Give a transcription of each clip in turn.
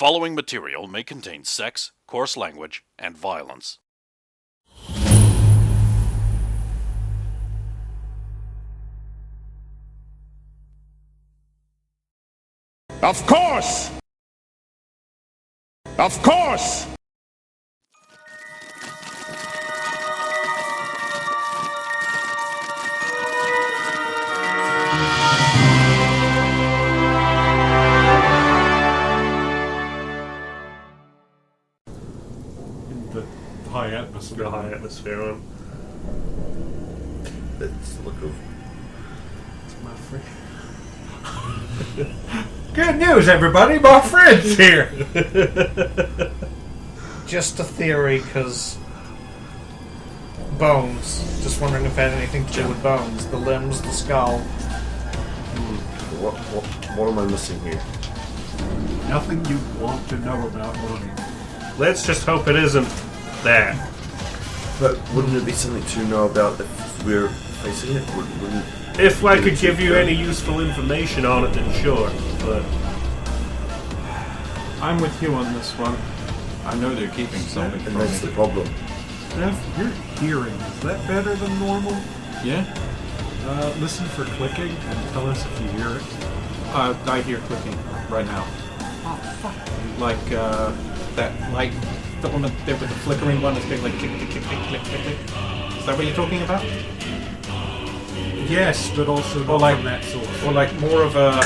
following material may contain sex, coarse language, and violence. Of course! Of course! High atmosphere. The high atmosphere on. Let's look over. It's my friend. Good news, everybody! My friend's here! Just a theory, because bones. Just wondering if it had anything to do with bones. The limbs, the skull. What am I missing here? Nothing you want to know about money. Let's just hope it isn't that. But wouldn't it be something to know about if we're facing it? Wouldn't If I could give you any useful information on it, then sure. But I'm with you on this one. I know they're keeping something and from that's the me. problem. Jeff, your hearing, is that better than normal? Yeah? Listen for clicking and tell us if you hear it. I hear clicking right now. Oh, fuck. Like, that light filament there with the flickering one that's being like click, click, click, click, click, click, click. Is that what you're talking about? Yes, but also Or like from that source. Or like more of a...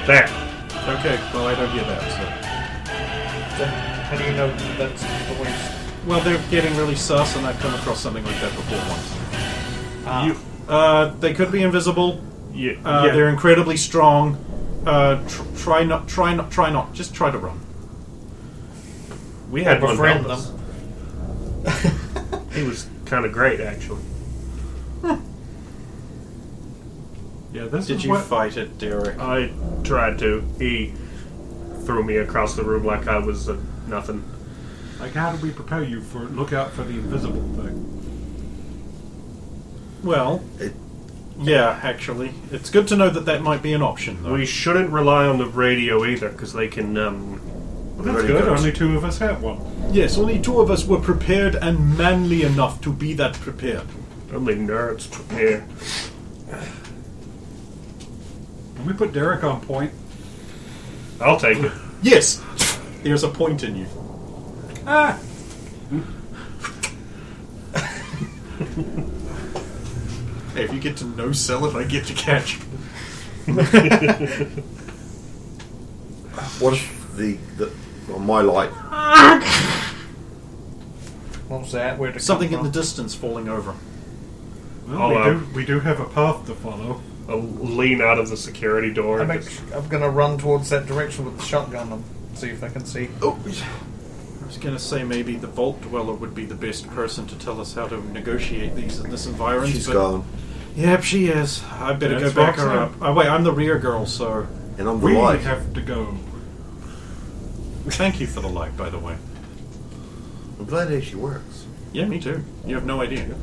there. Okay, well I don't hear that, so... Then how do you know that's the worst? Well, they're getting really sus, and I've come across something like that before once. They could be invisible. Yeah. They're incredibly strong. Try not. Just try to run. We had one befriend help us. He was kind of great, actually. Yeah, this Did is you what... fight it, Derek? I tried to. He threw me across the room like I was nothing. Like, how do we prepare you for... Look out for the invisible thing. Well, yeah, actually. It's good to know that that might be an option, though. We shouldn't rely on the radio either, because they can. Well, that's good. Only two of us have one. Yes, only two of us were prepared and manly enough to be that prepared. Only nerds prepare. Can we put Derek on point? I'll take it. Yes! There's a point in you. Ah! Hey, if you get to no-sell it, I get to catch. What if my light? What was that? Where'd it Something come in the from? distance falling over. Well, we do have a path to follow. I'll lean out of the security door. I'm and just- gonna run towards that direction with the shotgun and see if I can see. Oh! I was going to say maybe the Vault Dweller would be the best person to tell us how to negotiate these in this environment. She's but gone, Yep, she is. I better That's go back her Roxanne. up. Oh, wait, I'm the rear girl, so... and I'm the We light. have to go. Thank you for the light, by the way. I'm glad it actually works. Yeah, me too. You have no idea.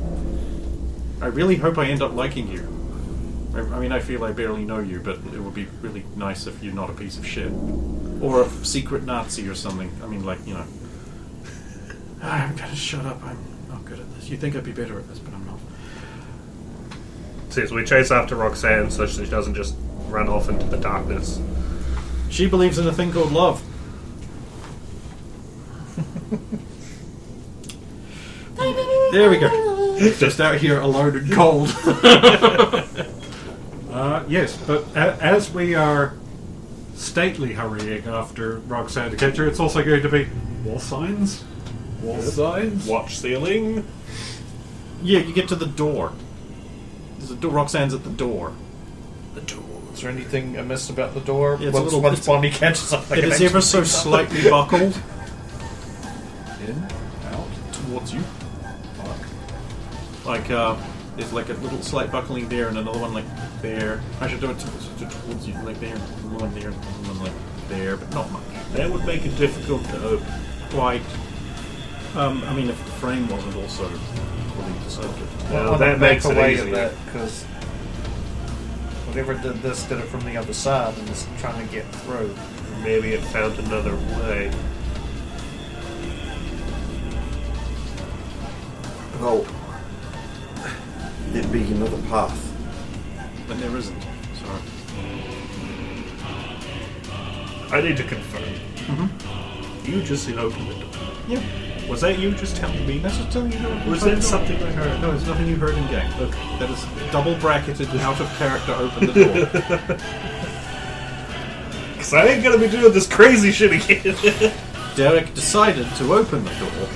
I really hope I end up liking you. I mean, I feel I barely know you, but it would be really nice if you're not a piece of shit. Or a secret Nazi or something. I mean, like, you know... I'm gonna shut up. I'm not good at this. You think I'd be better at this, but I'm not. See, so we chase after Roxanne so she doesn't just run off into the darkness. She believes in a thing called love. There we go. Just out here alone and cold. Yes, but as we are stately hurrying after Roxanne to catch her, it's also going to be wall signs. Wall signs. Watch ceiling. Yeah, you get to the door. There's a door. Roxanne's at the door. The door. Is there anything amiss about the door? Yeah, it's a little- once it's- Bonnie catches up, I It can is actually ever so see something. slightly buckled In, out. towards you. Like, there's like a little slight buckling there and another one like there. I should do it towards you, like there, and one there, and one like there, but not much. That would make it difficult to open. Quite. I mean, if the frame wasn't also equally distorted. Well, Well, that makes it away easier. of that because Whatever did this did it from the other side and is trying to get through. Maybe it found another way. Well, there'd be another path. But there isn't. So I need to confirm. You just opened the door. yeah, Was that you just telling me? that's just telling you. Was that something I heard? No, it's nothing you heard in game. Okay. That is double bracketed, out of character. Open the door. Because I ain't gonna be doing this crazy shit again. Derek decided to open the door.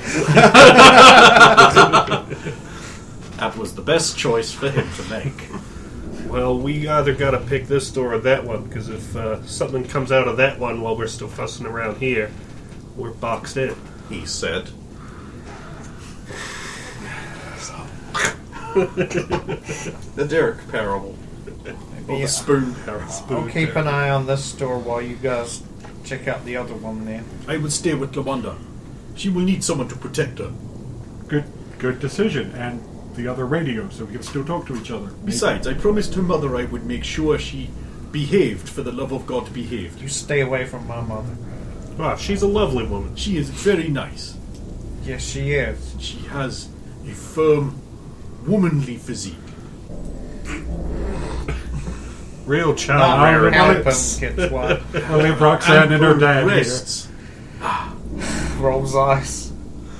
That was the best choice for him to make. Well, we either gotta pick this door or that one, because if something comes out of that one while we're still fussing around here, we're boxed in. He said. The Derek parable. Or Yeah. the spoon parable. I'll keep an eye on this door while you guys check out the other one then. I would stay with Lawanda. She will need someone to protect her. Good decision. And the other radio, so we can still talk to each other. Besides, I promised her mother I would make sure she behaved, for the love of God behaved. You stay away from my mother. Wow, she's a lovely woman. She is very nice. Yes, she is. She has a firm, womanly physique. Real Not child very rearing. open, Alex. Kitchwa. I'll leave Roxanne and her dad here. wrists. Rolls eyes.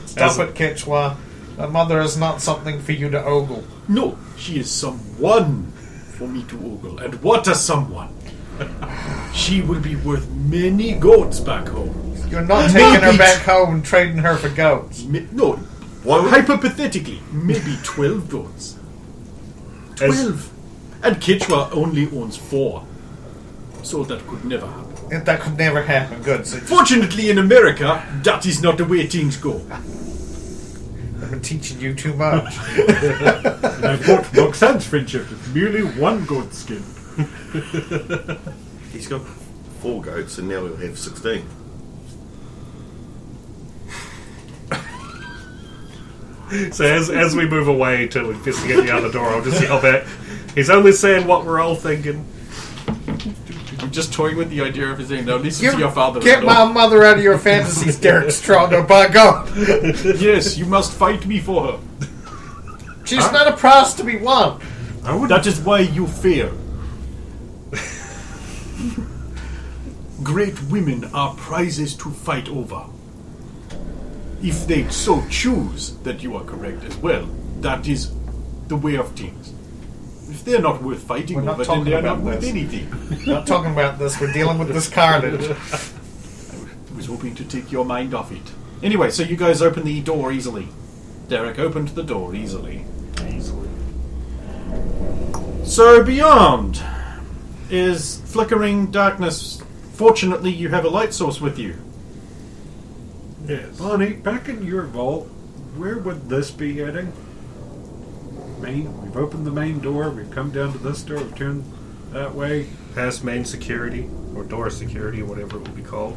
As Stop it, Kitchwa. My mother is not something for you to ogle. No, she is someone for me to ogle. And what a someone! She will be worth many goats back home. You're not taking her Maybe back home and trading her for goats. No, hypothetically, maybe 12 goats. 12! And Kichwa only owns 4. So that could never happen. That could never happen. Good. So Fortunately, in America, that is not the way things go. I've been teaching you too much. And I thought Roxanne's friendship is merely one goat skin. He's got 4 goats and now he'll have 16. So as we move away to investigate the other door, I'll just yell back, he's only saying what we're all thinking. I'm just toying with the idea of saying, now listen to your father. Get my mother out of your fantasies, Derek Stronger, by God. Yes, you must fight me for her. She's not a prize to be won. That is why you fear. Great women are prizes to fight over. If they so choose that you are correct as well, that is the way of things. If they're not worth fighting We're not over, then talking they're not about worth this. anything. We're not talking about this. We're dealing with this carnage. I was hoping to take your mind off it. Anyway, so you guys open the door easily. Derek opened the door easily. So beyond is flickering darkness. Fortunately, you have a light source with you. Yes. Bonnie, back in your vault, where would this be heading? We've opened the main door, we've come down to this door, we've turned that way. Past main security, or door security, or whatever it will be called.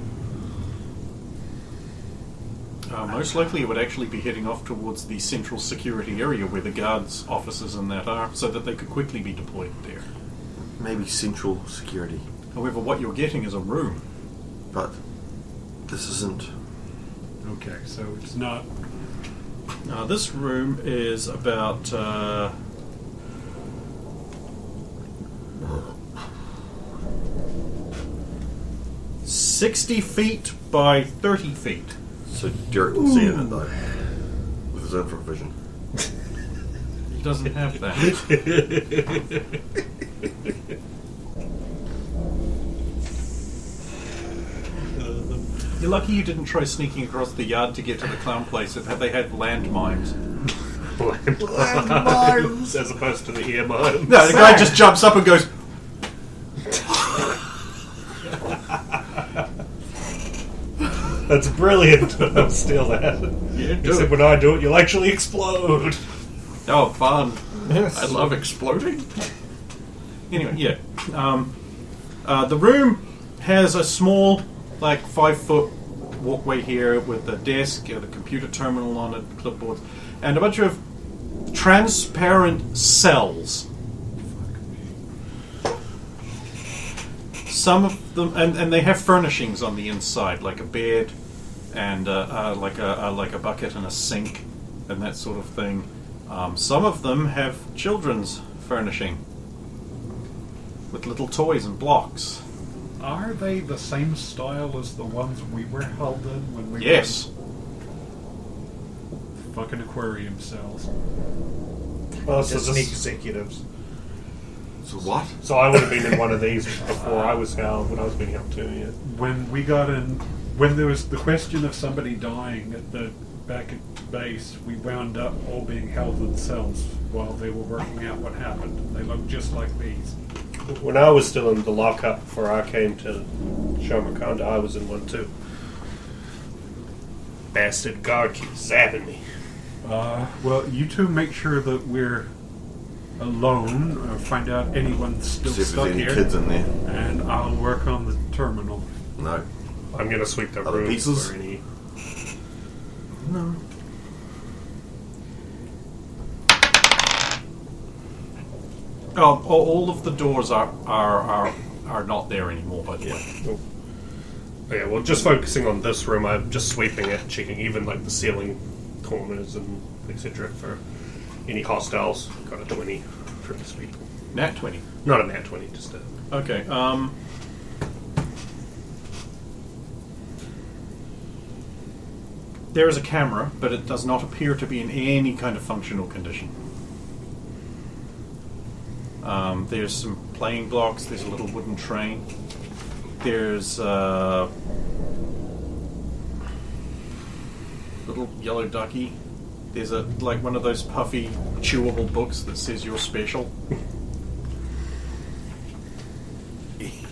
Most likely it would actually be heading off towards the central security area where the guards' offices and that are, so that they could quickly be deployed there. Maybe central security. However, what you're getting is a room. But this isn't. Okay, so it's not. This room is about 60 feet by 30 feet. So Derek can see in it though. With his infravision. He doesn't have that. You're lucky you didn't try sneaking across the yard to get to the clown place. If they had landmines. Landmines! As opposed to the ear mines. No, the guy just jumps up and goes. That's brilliant. I'll steal that. Yeah, do Except it. when I do it, you'll actually explode. Oh, fun. I love exploding. Anyway, yeah. The room has a small, 5-foot walkway here with a desk, the computer terminal on it, clipboards, and a bunch of transparent cells. Some of them, and they have furnishings on the inside, like a bed, and like a bucket and a sink, and that sort of thing. Some of them have children's furnishing with little toys and blocks. Are they the same style as the ones we were held in when we Yes. were in fucking aquarium cells? Well, so, Disney this, executives. So what? so I would have been in one of these before I was held, when I was being held too, yeah. When we got in, when there was the question of somebody dying at the back at base, we wound up all being held in cells while they were working out what happened. They looked just like these. When I was still in the lockup before I came to Shomakonda, I was in one too. Bastard guard keeps zapping me. Well, you two make sure that we're alone, or find out anyone's still See if stuck there's any here, kids in there. and I'll work on the terminal. No. I'm gonna sweep the Other room pieces? for any. No. All of the doors are not there anymore, by the way. Oh. Yeah, well, just focusing on this room, I'm just sweeping it, checking even like the ceiling corners and etc. for any hostiles. Got a 20 for this sweep. Nat 20. Not a nat 20, just a. Okay. There is a camera, but it does not appear to be in any kind of functional condition. There's some playing blocks. There's a little wooden train. There's a little yellow ducky. There's like one of those puffy, chewable books that says you're special.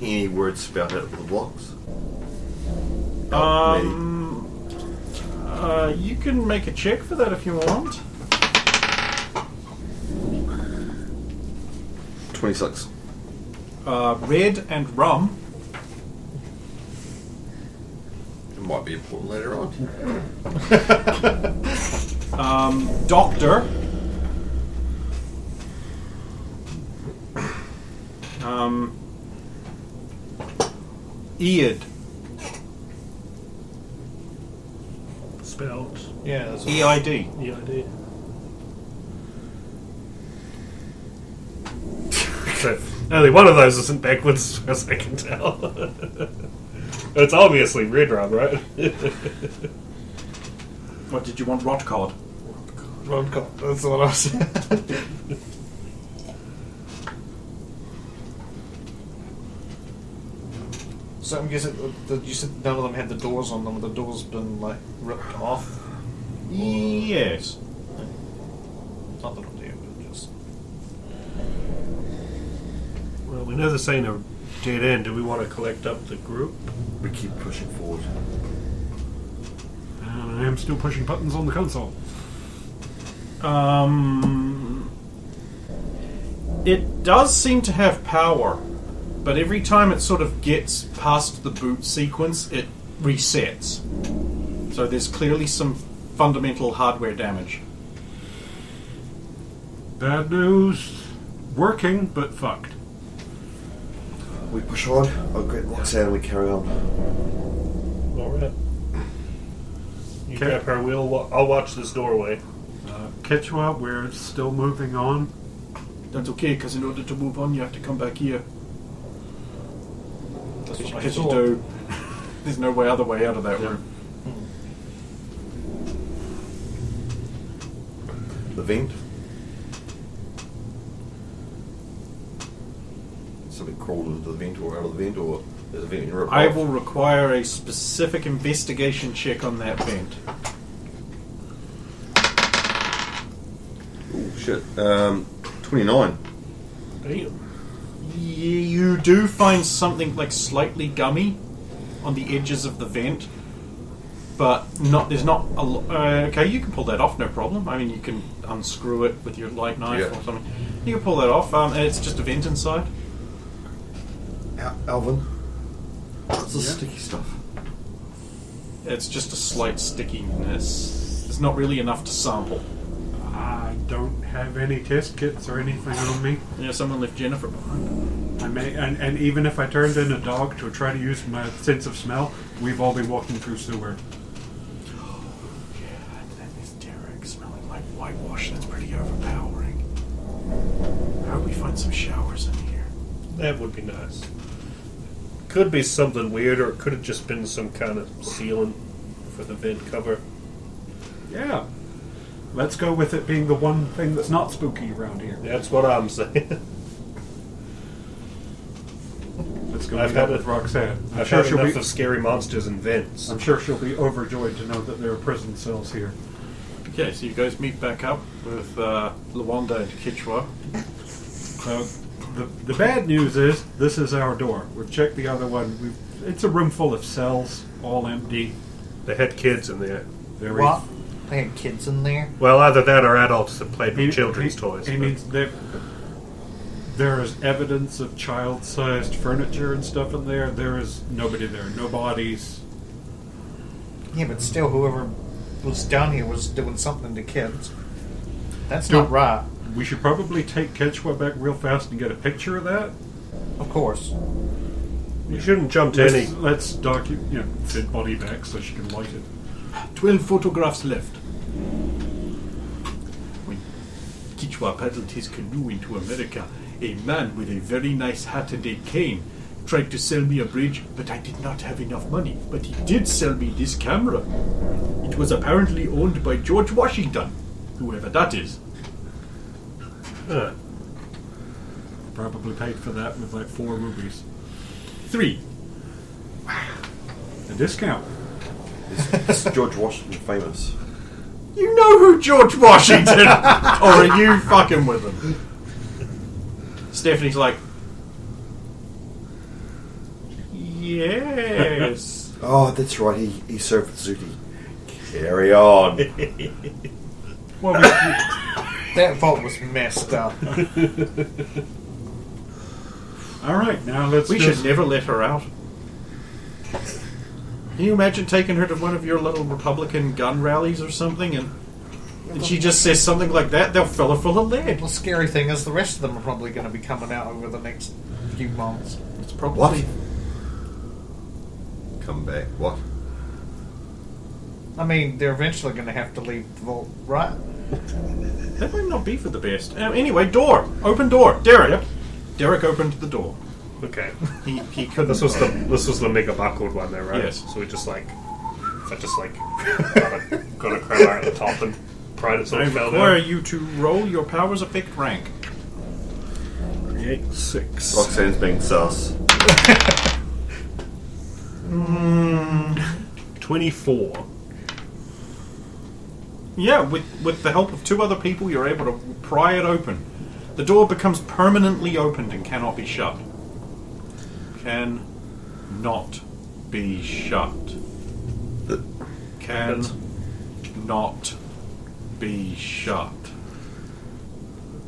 Any words spelled out of the blocks? You can make a check for that if you want. 26. Red and rum. It might be important later on. Doctor. Eared. Spelled Yeah, that's EID. EID. So, only one of those isn't backwards, as far as I can tell. It's obviously red rum, right? What did you want? Rot cod. Ron Cott, that's what I was. So I'm guessing that you said none of them had the doors on them. Have the doors been like ripped off? Yes. Not that I'm there, but just. Well, we know this ain't a dead end. Do we want to collect up the group? We keep pushing forward. And I am still pushing buttons on the console. It does seem to have power, but every time it sort of gets past the boot sequence, it resets. So there's clearly some fundamental hardware damage. Bad news. Working, but fucked. We push on. I'll get Roxanne and we carry on. Alright. You Okay. grab her wheel. I'll watch this doorway. Quechua, we're still moving on. That's okay, because in order to move on, you have to come back here. That's what I Because you thought. do. There's no way other way out of that room. The vent. Something crawled into the vent or out of the vent, or there's a vent in your I will require a specific investigation check on that vent. Oh shit. 29. Damn. You do find something like slightly gummy on the edges of the vent, but not. There's not a. Okay, you can pull that off, no problem. I mean, you can unscrew it with your light knife Yeah. or something. You can pull that off, and it's just a vent inside. Alvin. What's the sticky stuff? It's just a slight stickiness. There's not really enough to sample. I don't have any test kits or anything on me. Yeah, someone left Jennifer behind. And even if I turned in a dog to try to use my sense of smell, we've all been walking through sewer. Yeah, that is Derek smelling like whitewash. That's pretty overpowering. How do we find some showers in here? That would be nice. Could be something weird, or it could have just been some kind of sealant for the vent cover. Yeah. Let's go with it being the one thing that's not spooky around here. That's what I'm saying. Let's go I've meet up had with Roxanne. I've had enough of scary monsters and vents. I'm sure she'll be overjoyed to know that there are prison cells here. Okay, so you guys meet back up with Lawanda and Kichwa. So the bad news is this is our door. We've checked the other one. It's a room full of cells, all empty. They had kids in there. Very What? They had kids in there? Well, either that or adults that played with children's toys. He but- means there is evidence of child-sized furniture and stuff in there. There is nobody there, no bodies. Yeah, but still, whoever was down here was doing something to kids. That's Don't- not right. We should probably take Quechua back real fast and get a picture of that. Of course. You shouldn't jump to any. Let's document, fit body back so she can light it. 12 photographs left. When Kichwa paddled his canoe into America, a man with a very nice hat-a-day cane tried to sell me a bridge, but I did not have enough money. But he did sell me this camera. It was apparently owned by George Washington, whoever that is. Probably paid for that with like 4 rubies. 3. A discount. Is George Washington famous? You know who George Washington? Or are you fucking with him? Stephanie's like, yes. Oh, that's right. He served with Zooty. Carry on. Well, That vault was messed up. all right, now let's. We should never let her out. Can you imagine taking her to one of your little Republican gun rallies or something, and she just says something like that? They'll fill her full of lead. The scary thing is the rest of them are probably going to be coming out over the next few months. It's probably What? Come back. What? I mean, they're eventually going to have to leave the vault, right? that might not be for the best. Anyway, door, open door, Derek. Yep. Derek opened the door. Okay. He couldn't. This was the mega buckled one there, right? Yes. So we just got a crowbar at the top and pried it so I it fell require down. you to roll your powers effect rank. Create 6. Roxanne's being sus. 24. Yeah, with the help of 2 other people, you're able to pry it open. The door becomes permanently opened and cannot be shut. Can not be shut. Can not be shut.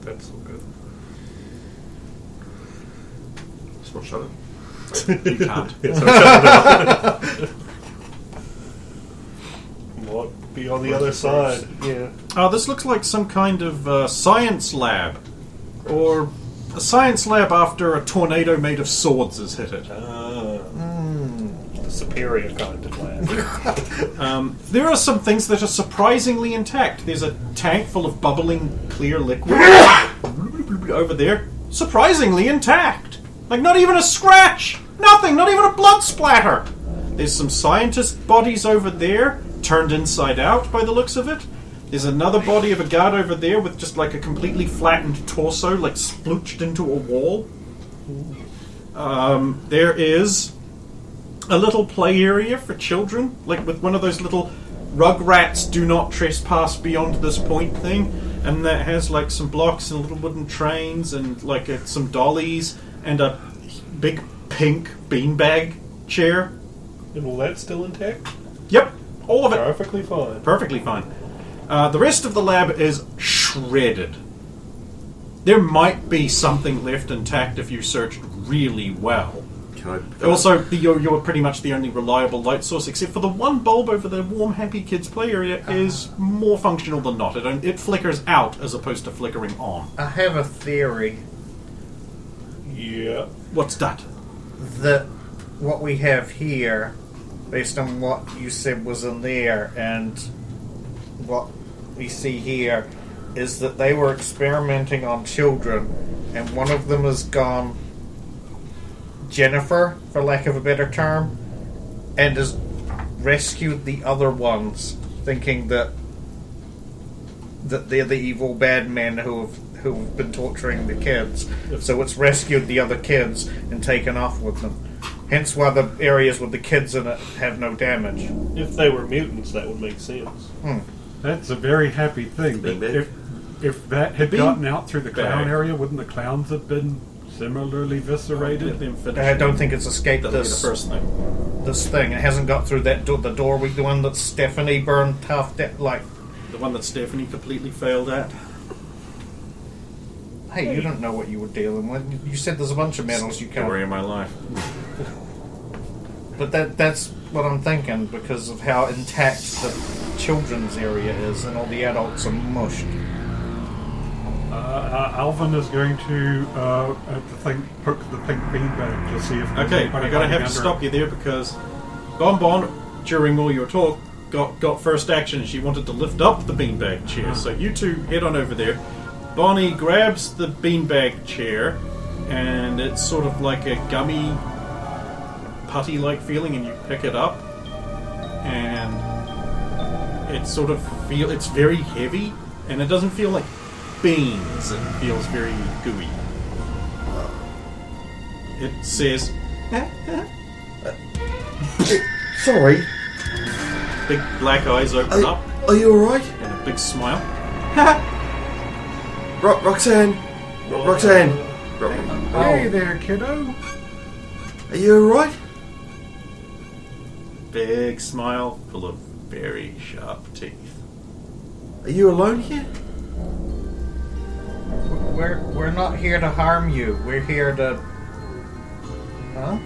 That's so good. It's not shut. You can't. Yeah, so shut it down. What be on the other side? Yeah. This looks like some kind of science lab. Or a science lab after a tornado made of swords has hit it. The superior kind of lab. There are some things that are surprisingly intact. There's a tank full of bubbling clear liquid over there. Surprisingly intact. Like not even a scratch. Nothing. Not even a blood splatter. There's some scientist bodies over there, turned inside out by the looks of it. There's another body of a guard over there with just like a completely flattened torso, like splooched into a wall. There is a little play area for children, like with one of those little Rugrats do not trespass beyond this point thing, and that has like some blocks and little wooden trains and like some dollies and a big pink beanbag chair. And all that still intact? Yep, all of it. Perfectly fine. Perfectly fine. The rest of the lab is shredded. There might be something left intact if you searched really well. Can I? Also, you're pretty much the only reliable light source, except for the one bulb over the warm, happy kids play area is more functional than not. It flickers out as opposed to flickering on. I have a theory. Yeah. What's that? That what we have here, based on what you said was in there, and what we see here, is that they were experimenting on children, and one of them has gone Jennifer, for lack of a better term, and has rescued the other ones, thinking that they're the evil bad men who've been torturing the kids. So it's rescued the other kids and taken off with them. Hence why the areas with the kids in it have no damage. If they were mutants, that would make sense. That's a very happy thing. But Beanbag? if that had Bean gotten out through the clown bag. area, wouldn't the clowns have been similarly Let eviscerated? them finish. I don't think it's escaped That'll be the this first thing. this thing. It hasn't got through that door, the doorway, the one that Stephanie burned tough. Like, The one that Stephanie completely failed at. hey, you don't know what you were dealing with. You said there's a bunch of medals you Story can't. of my life. But that's what I'm thinking because of how intact the children's area is, and all the adults are mushed. Alvin is going to poke the pink beanbag to see if there's Okay, anybody I'm going to hiding have to under stop it. you there because Bonbon, during all your talk, got first action and she wanted to lift up the beanbag chair. So you two head on over there. Bonnie grabs the beanbag chair and it's sort of like a gummy, putty-like feeling, and you pick it up and it sort of it's very heavy and it doesn't feel like beans. It feels very gooey. It says, Sorry. big black eyes open up Are you alright? and a big smile. Roxanne! Roxanne! Hey there, kiddo. Are you alright? Big smile full of very sharp teeth. Are you alone here? We're not here to harm you. We're here to. Huh?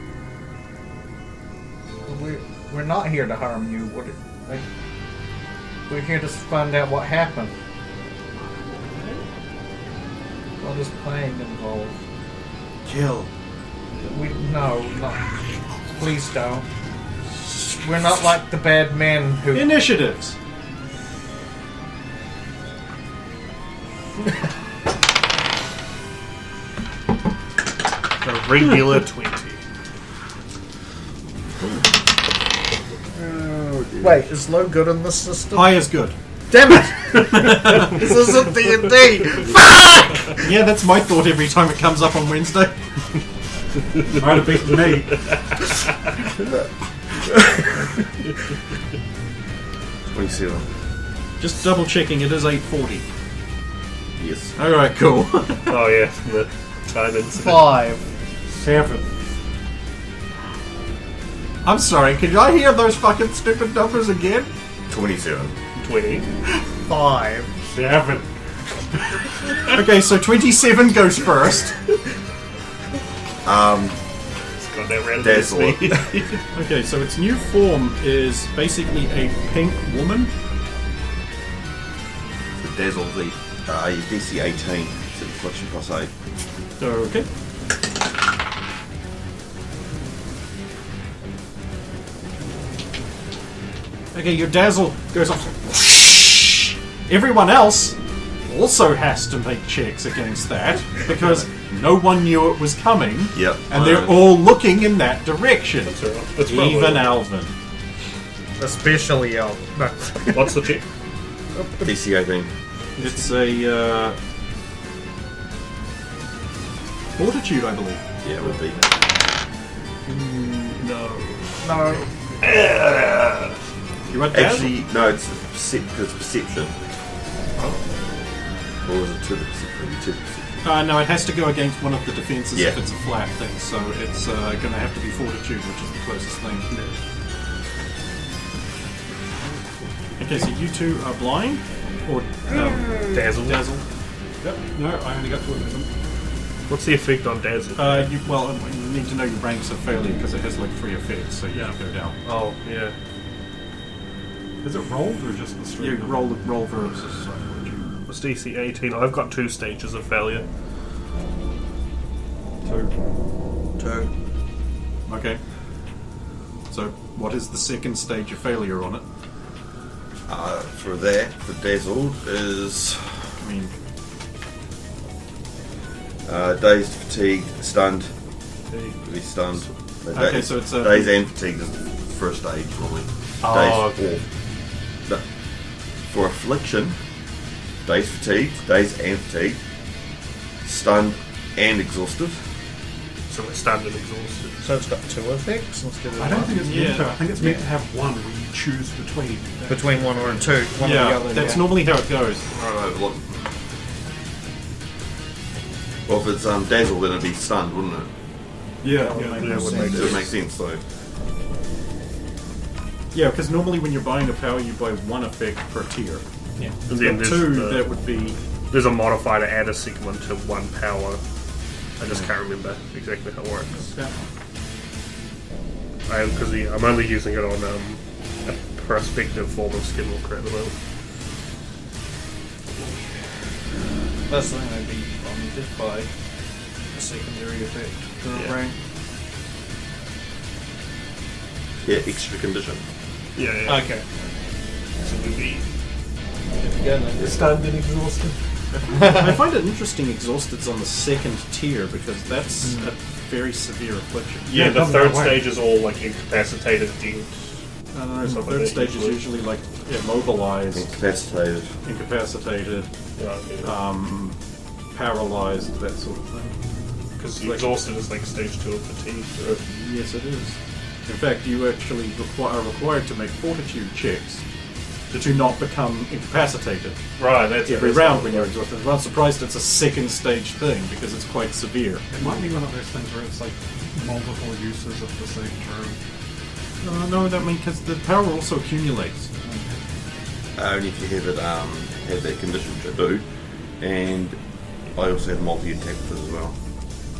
We're not here to harm you. We're here to find out what happened. What is playing involved? Kill. No. Please don't. We're not like the bad men who. Initiatives. A regular 20. Wait, is low good in this system? High is good. Damn it! This isn't D&D. Yeah, that's my thought every time it comes up on Wednesday. Might have beaten me. 27. Just double checking, it is 8:40. Yes. Alright, cool. Oh yeah, the time incident. 5. 7. I'm sorry, could I hear those fucking stupid numbers again? 27. 20. 5. 7. Okay, so 27 goes first. It's got that random Dazzle. speed. Okay, so its new form is basically a pink woman. The Dazzle, the DC 18. It's a reflection plus 8. Okay. Okay, your dazzle goes off. Everyone else also has to make checks against that because no one knew it was coming. Yep. And they're all looking in that direction. That's all right. That's probably- Even Alvin. Especially L. No. What's the check? DC 18. It's a fortitude, I believe. Yeah, it would be. No. No. You want dazzle? Actually, no, it's perception. Or was it to the perception? Maybe to the perception. No, it has to go against one of the defenses Yeah. if it's a flat thing, so it's going to have to be fortitude, which is the closest thing. Okay, so you two are blind? Or Dazzle. dazzle? Yep. No, I only got 2 of them. What's the effect on Dazzle? You need to know your ranks of failure because it has like 3 effects, so you Yeah. go down. Oh, yeah. Is it rolled or just the straight? You number? roll versus fortitude. What's DC 18? I've got 2 stages of failure. So 2. 2. Okay. So, what is the second stage of failure on it? For dazzled is I mean, dazed, fatigued, stunned. Be stunned. Okay, so it's a- dazed and fatigued is the first stage normally. Oh, Dazed or for affliction, dazed, fatigued, dazed and fatigued, stunned and exhausted. So we're stunned and exhausted. So it's got 2 effects instead of I don't one? think it's meant to. I think it's meant to have one where you choose between. Between 1 or 2. One or the yeah, other. that's normally how it goes. Alright, look. Well, if it's dazzled, then it'd be stunned, wouldn't it? Yeah, That would make Yeah, more it would sense. It would make sense, though. Yeah, because normally when you're buying a power, you buy 1 effect per tier. Yeah. And then But there's 2, the- that would be... There's a modifier to add a segment to 1 power. I just can't remember exactly how it works. Yeah. Because I'm only using it on a prospective form of Skinwalker at the moment. That's something they'd be bonded by a secondary effect for a Yeah. rank. Yeah, extra condition. Yeah. Okay. So we'd be Stunned and exhausted. I find it interesting Exhausted's on the second tier because that's a very severe affliction. Yeah, Yeah, the come third that way. stage is all like incapacitated, dead. I don't know, the Something third like stage is usually. usually like immobilized, Incapacitated. incapacitated, paralyzed, that sort of thing. Because like- exhausted is like stage 2 of fatigue. Right? Yes, it is. In fact, you actually are required to make fortitude checks to not become incapacitated Right, that's every that's round how when it you're works. exhausted. I'm not surprised it's a second stage thing because it's quite severe. It might be one of those things where it's like multiple uses of the same term. No, I don't mean because the power also accumulates. Only if you have it, have that condition, which I do. And I also have multi-attack with it as well.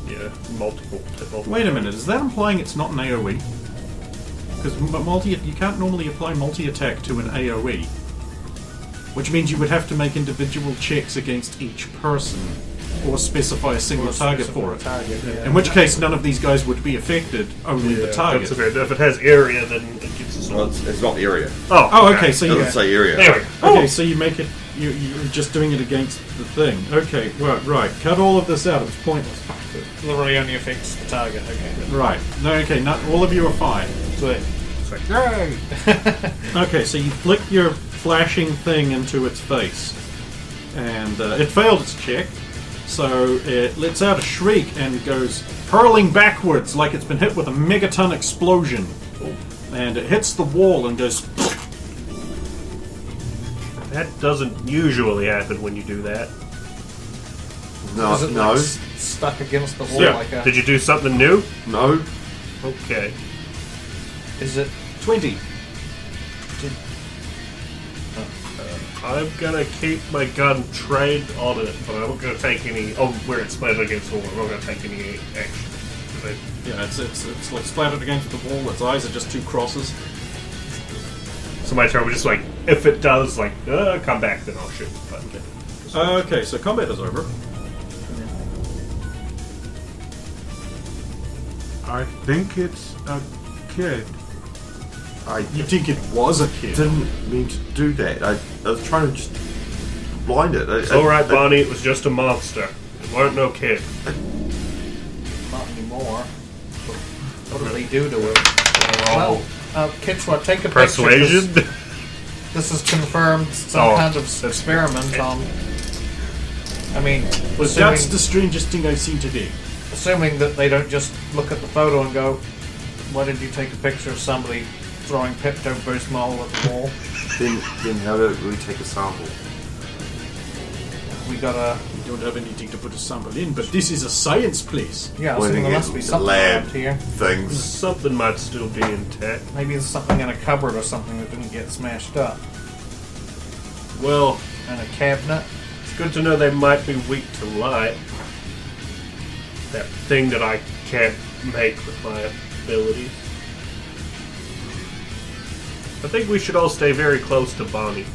Yeah, multiple. Wait a minute, is that implying it's not an AoE? Because you can't normally apply multi-attack to an AoE. Which means you would have to make individual checks against each person, or specify a single target for it. In which case, none of these guys would be affected, only the target. That's okay. If it has area, then it gets us all. Well, it's not area. Oh, okay, so It you... doesn't say area. There we go. Okay, so you make it... You're just doing it against the thing. Okay, right. Cut all of this out, it's pointless. Literally only affects the target. Okay. Right. No, okay, not all of you are fine. Sweet. Yay! Okay, so you flick your flashing thing into its face. And it failed its check. So it lets out a shriek and goes hurling backwards like it's been hit with a megaton explosion. And it hits the wall and goes... That doesn't usually happen when you do that. No, Is it no, like stuck against the wall Yeah. like a... Did you do something new? no. Okay. Is it... 20. I'm gonna keep my gun trained on it, but I'm not gonna take any. Oh, where it's splattered against the wall, I'm not gonna take any action. 'Cause Yeah, it's like splattered against the wall. Its eyes are just 2 crosses. So my turn was just like, if it does, like, come back, then I'll shoot. But Okay, so combat is over. I think it's a kid. I You think it was a kid? didn't mean to do that. I was trying to just blind it. it's alright, Bonnie, it was just a monster. It weren't no kid. Not anymore. What do they do to it? Oh, Well, Kitchwa, take a persuasion? picture. This is confirmed some Oh, kind of experiment on... I mean, Well, that's the strangest thing I've seen today. assuming that they don't just look at the photo and go, why did you take a picture of somebody throwing Pepto-Bismol at the wall? Then how do we take a sample? We gotta... We don't have anything to put a sample in, but this is a science place. Yeah, I Pointing think there at must be the something lab around here. things. Something might still be intact. Maybe there's something in a cupboard or something that didn't get smashed up. Well, And a cabinet. it's good to know they might be weak to light. That thing that I can't make with my abilities. I think we should all stay very close to Bonnie.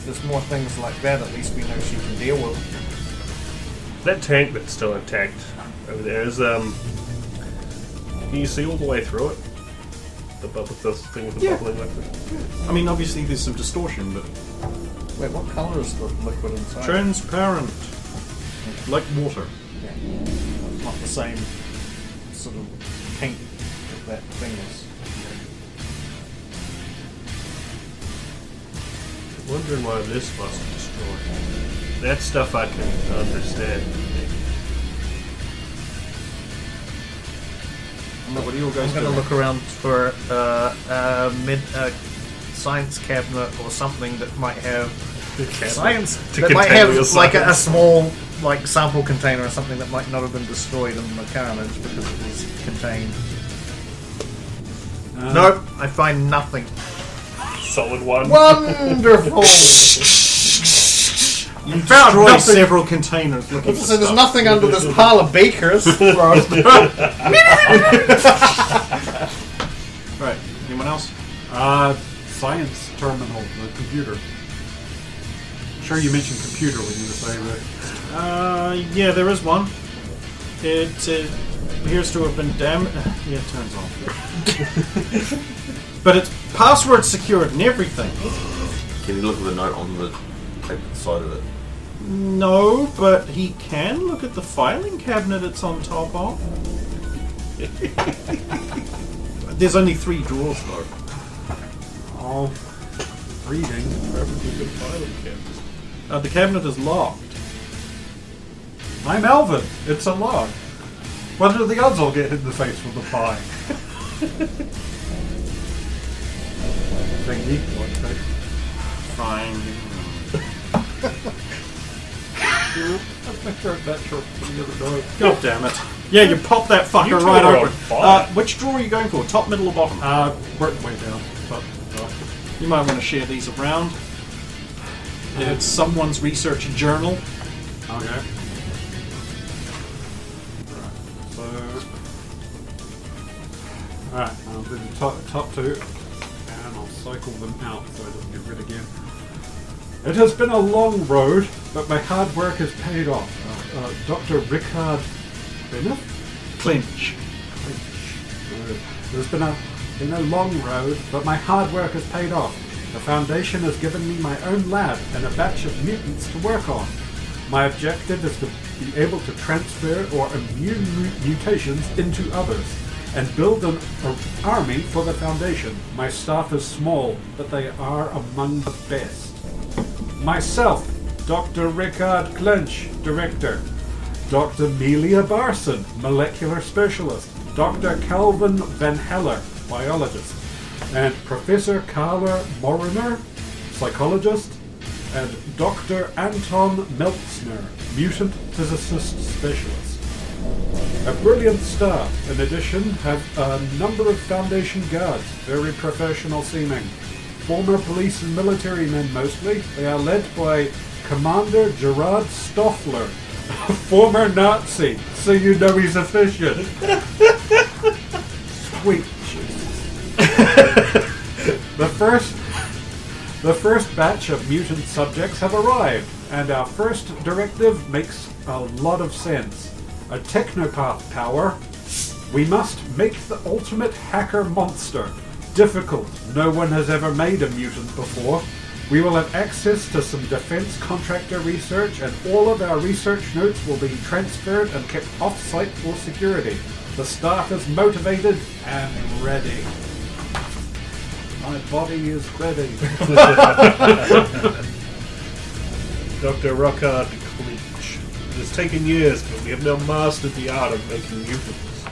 if there's more things like that, at least we know she can deal with. That tank that's still intact over there is, can you see all the way through it? The thing with the bubbling liquid? I mean, obviously there's some distortion, but Wait, what colour is the liquid inside? transparent, like water. Yeah. It's not the same sort of paint that thing is. Wondering why this wasn't destroyed. That stuff I can understand. What are you guys I'm going to doing? look around for a science cabinet or something that might have science. To That might contain have your like a science. small like sample container or something that might not have been destroyed in the carnage because it was contained. Nope, I find nothing. Solid one. Wonderful. You found destroyed nothing. several containers looking for So there's stuff. nothing under this pile of bakers. Right. Anyone else? Science terminal, the computer. Sure, you mentioned computer when you were saying that. Yeah, there is one. It appears to have been damaged. Yeah, it turns off. But it's password secured and everything. Can you look at the note on the paper side of it? No, but he can look at the filing cabinet it's on top of. There's only 3 drawers though. All reading. The cabinet is locked. I'm Alvin. It's a log. What are the odds I'll get hit in the face with a pie? Thingy. Fine. God damn it. Yeah, you pop that fucker You two right are open. on fire. Which drawer are you going for? Top, middle, or bottom? Work way down. Top. You might want to share these around. It's someone's research journal. Okay. So, alright, I'll do the top 2, and I'll cycle them out so it doesn't get rid again. It has been a long road, but my hard work has paid off. Dr. Rickard Bennett? Clinch. There's been a long road, but my hard work has paid off. The Foundation has given me my own lab and a batch of mutants to work on. My objective is to be able to transfer or immune mutations into others and build an army for the Foundation. My staff is small, but they are among the best. Myself, Dr. Rickard Clinch, Director. Dr. Melia Barson, Molecular Specialist. Dr. Calvin Van Heller, Biologist. And Professor Carla Moriner, Psychologist. And Dr. Anton Meltzner, Mutant Physicist Specialist. A brilliant staff, in addition, have a number of Foundation guards, very professional seeming. Former police and military men mostly. They are led by Commander Gerard Stoffler, a former Nazi, so you know he's efficient. Sweet Jesus. The first batch of mutant subjects have arrived, and our first directive makes a lot of sense. A technopath power. We must make the ultimate hacker monster. Difficult. No one has ever made a mutant before. We will have access to some defense contractor research, and all of our research notes will be transferred and kept off-site for security. The staff is motivated and ready. My body is ready. Dr. Rickard Clinch. It has taken years, but we have now mastered the art of making mutants.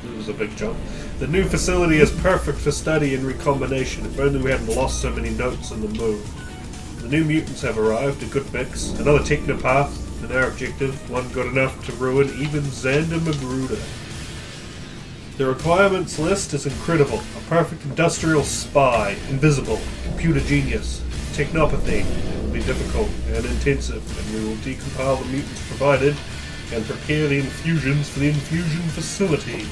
It was a big jump. The new facility is perfect for study and recombination, if only we hadn't lost so many notes in the move. The new mutants have arrived, a good mix. Another technopath, and our objective, one good enough to ruin even Xander Magruder. The requirements list is incredible. A perfect industrial spy, invisible, computer genius, technopathy. It will be difficult and intensive, and we will decompile the mutants provided and prepare the infusions for the infusion facility.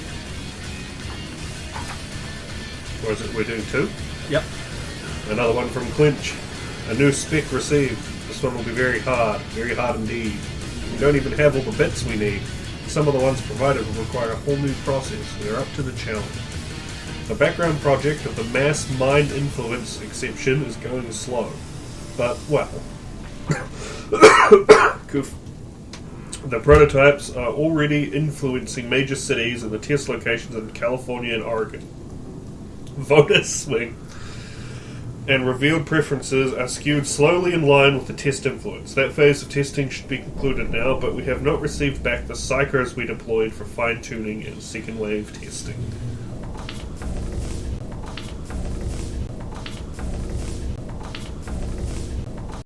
Or is it we're doing 2? Yep. Another one from Clinch. A new spec received. This one will be very hard indeed. We don't even have all the bits we need. Some of the ones provided will require a whole new process. We are up to the challenge. The background project of the mass mind influence exception is going slow. But, well... Goof. The prototypes are already influencing major cities and the test locations in California and Oregon. Voters swing and revealed preferences are skewed slowly in line with the test influence. That phase of testing should be concluded now, but we have not received back the psychers we deployed for fine-tuning and second wave testing.